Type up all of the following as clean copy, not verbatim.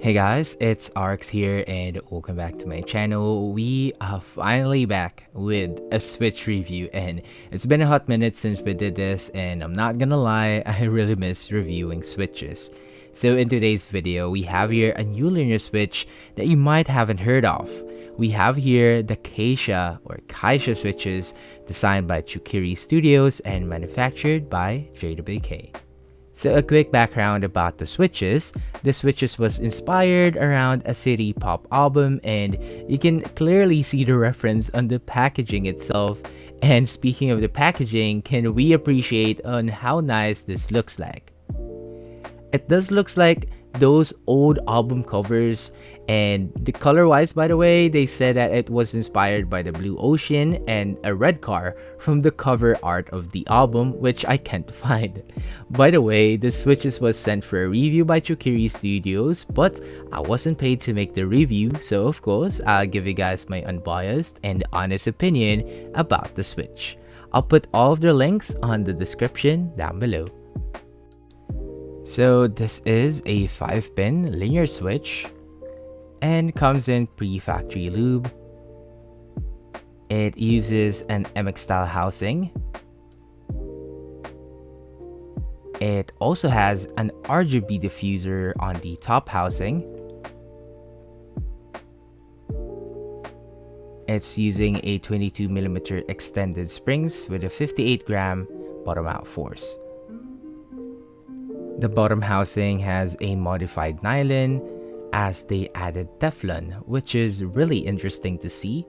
Hey guys, it's Arx here and welcome back to my channel. We are finally back with a Switch review and it's been a hot minute since we did this and I'm not gonna lie, I really miss reviewing Switches. So in today's video, we have here a new linear Switch that you might haven't heard of. We have here the Kaisya Switches designed by Tsukiri Studios and manufactured by JWK. So a quick background about the Switches. The Switches was inspired around a city pop album and you can clearly see the reference on the packaging itself. And speaking of the packaging, can we appreciate on how nice this looks like? It does looks like those old album covers, and the color wise, by the way, they said that it was inspired by the blue ocean and a red car from the cover art of the album, which I can't find. By the way, the Switches was sent for a review by Tsukiri Studios, but I wasn't paid to make the review, so of course I'll give you guys my unbiased and honest opinion about the Switch. I'll put all of their links on the description down below. So this is a 5-pin linear switch and comes in pre-factory lube. It uses an MX style housing. It also has an RGB diffuser on the top housing. It's using a 22mm extended springs with a 58-gram bottom out force. The bottom housing has a modified nylon as they added Teflon, which is really interesting to see.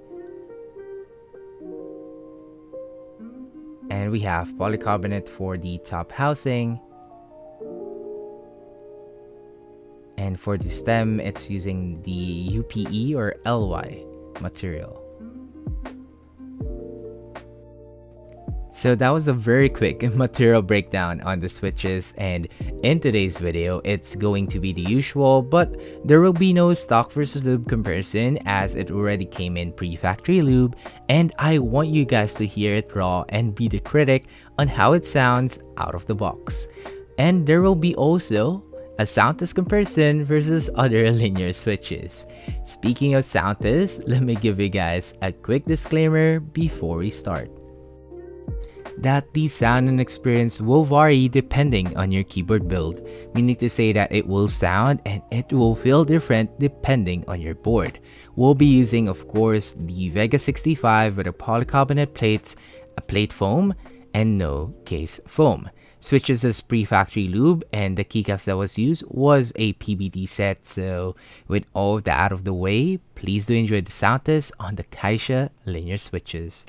And we have polycarbonate for the top housing. And for the stem, it's using the UPE or LY material. So that was a very quick material breakdown on the Switches, and in today's video it's going to be the usual, but there will be no stock versus lube comparison as it already came in pre-factory lube, and I want you guys to hear it raw and be the critic on how it sounds out of the box. And there will be also a Soundtest comparison versus other linear Switches. Speaking of Soundtest, let me give you guys a quick disclaimer before we start. That the sound and experience will vary depending on your keyboard build, meaning to say that it will sound and it will feel different depending on your board. We'll be using, of course, the Vega 65 with a polycarbonate plate, a plate foam, and no case foam. Switches as pre-factory lube, and the keycaps that was used was a PBD set. So with all of that out of the way, please do enjoy the sound test on the Kaisya linear Switches.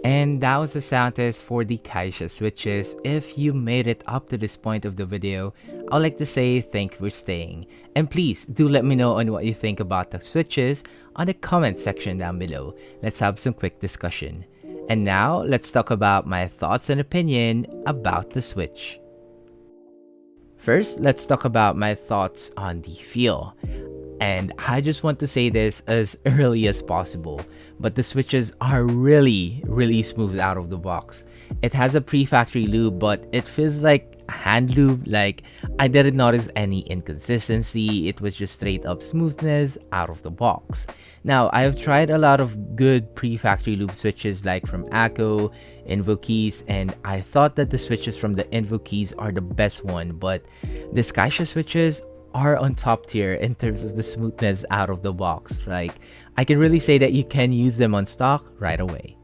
And that was the sound test for the Kaisya Switches. If you made it up to this point of the video, I'd like to say thank you for staying. And please do let me know on what you think about the switches on the comment section down below. Let's have some quick discussion. And now, let's talk about my thoughts and opinion about the Switch. First, let's talk about my thoughts on the feel. And I just want to say this as early as possible, but the switches are really smooth out of the box. It has a pre-factory lube, but it feels like hand lube. Like, I didn't notice any inconsistency. It was just straight up smoothness out of the box. Now, I have tried a lot of good pre-factory lube switches like from Akko, Invokeys, and I thought that the switches from the Invokeys are the best one, but the Kaisya switches are on top tier in terms of the smoothness out of the box. Like, I can really say that you can use them on stock right away.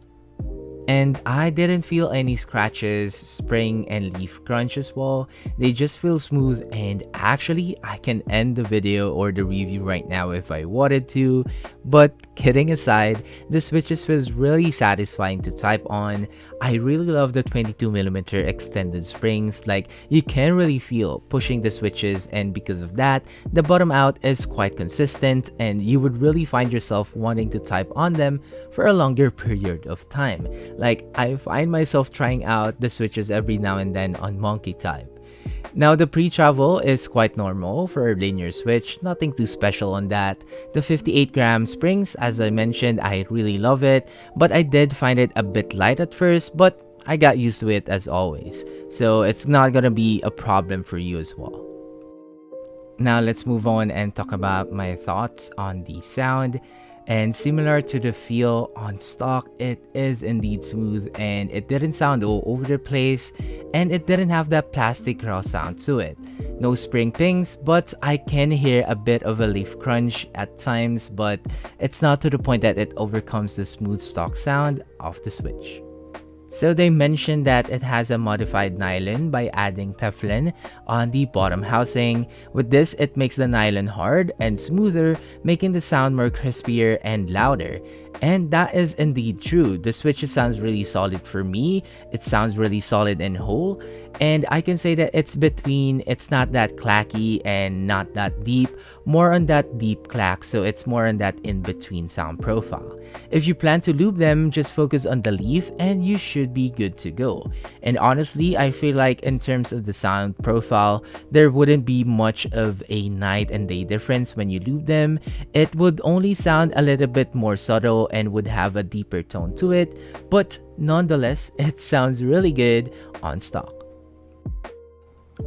And I didn't feel any scratches, spring, and leaf crunch as well. They just feel smooth, and actually I can end the video or the review right now if I wanted to. But kidding aside, the switches feels really satisfying to type on. I really love the 22mm extended springs. Like, you can really feel pushing the switches, and because of that, the bottom out is quite consistent and you would really find yourself wanting to type on them for a longer period of time. Like, I find myself trying out the switches every now and then on monkey type. Now, the pre-travel is quite normal for a linear switch, nothing too special on that. The 58-gram springs, as I mentioned, I really love it, but I did find it a bit light at first, but I got used to it as always, so it's not gonna be a problem for you as well. Now, let's move on and talk about my thoughts on the sound. And similar to the feel on stock, it is indeed smooth and it didn't sound all over the place, and it didn't have that plastic raw sound to it. No spring pings, but I can hear a bit of a leaf crunch at times, but it's not to the point that it overcomes the smooth stock sound of the Switch. So they mentioned that it has a modified nylon by adding Teflon on the bottom housing. With this, it makes the nylon hard and smoother, making the sound more crispier and louder. And that is indeed true. The Switch sounds really solid for me. It sounds really solid and whole. And I can say that it's between, it's not that clacky and not that deep, more on that deep clack, so it's more on that in-between sound profile. If you plan to loop them, just focus on the leaf and you should be good to go. And honestly, I feel like in terms of the sound profile, there wouldn't be much of a night and day difference when you loop them. It would only sound a little bit more subtle and would have a deeper tone to it, but nonetheless, it sounds really good on stock.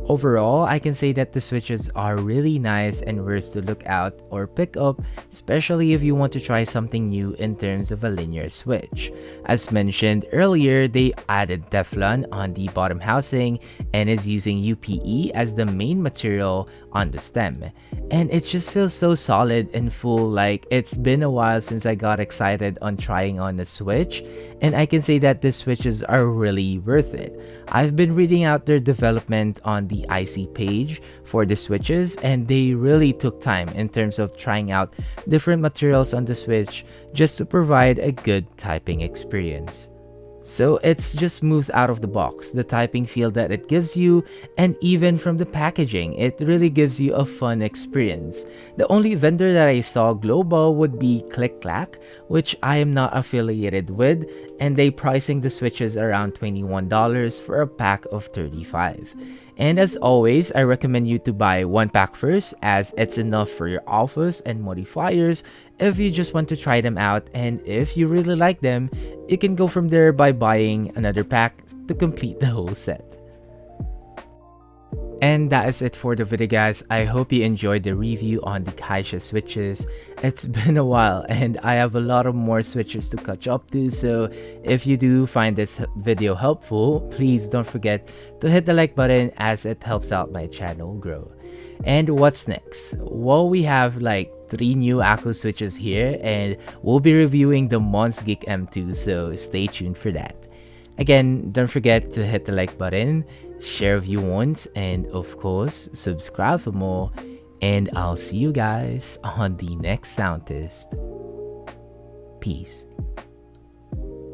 Overall, I can say that the switches are really nice and worth to look out or pick up, especially if you want to try something new in terms of a linear switch. As mentioned earlier, they added Teflon on the bottom housing and is using UPE as the main material on the stem. And it just feels so solid and full. Like, it's been a while since I got excited on trying on the Switch, and I can say that the switches are really worth it. I've been reading out their development on the IC page for the switches, and they really took time in terms of trying out different materials on the Switch just to provide a good typing experience. So it's just smooth out of the box, the typing feel that it gives you, and even from the packaging, it really gives you a fun experience. The only vendor that I saw global would be Click Clack, which I am not affiliated with, and they pricing the switches around $21 for a pack of 35. And as always, I recommend you to buy one pack first, as it's enough for your alphas and modifiers if you just want to try them out, and if you really like them, you can go from there by buying another pack to complete the whole set. And that is it for the video, guys. I hope you enjoyed the review on the Kaisya switches. It's been a while and I have a lot of more switches to catch up to, so if you do find this video helpful, please don't forget to hit the like button, as it helps out my channel grow. And what's next? Well, we have like 3 new Akko switches here, and we'll be reviewing the Mons Geek M2, so stay tuned for that. Again, don't forget to hit the like button, share if you want, and of course, subscribe for more. And I'll see you guys on the next sound test. Peace.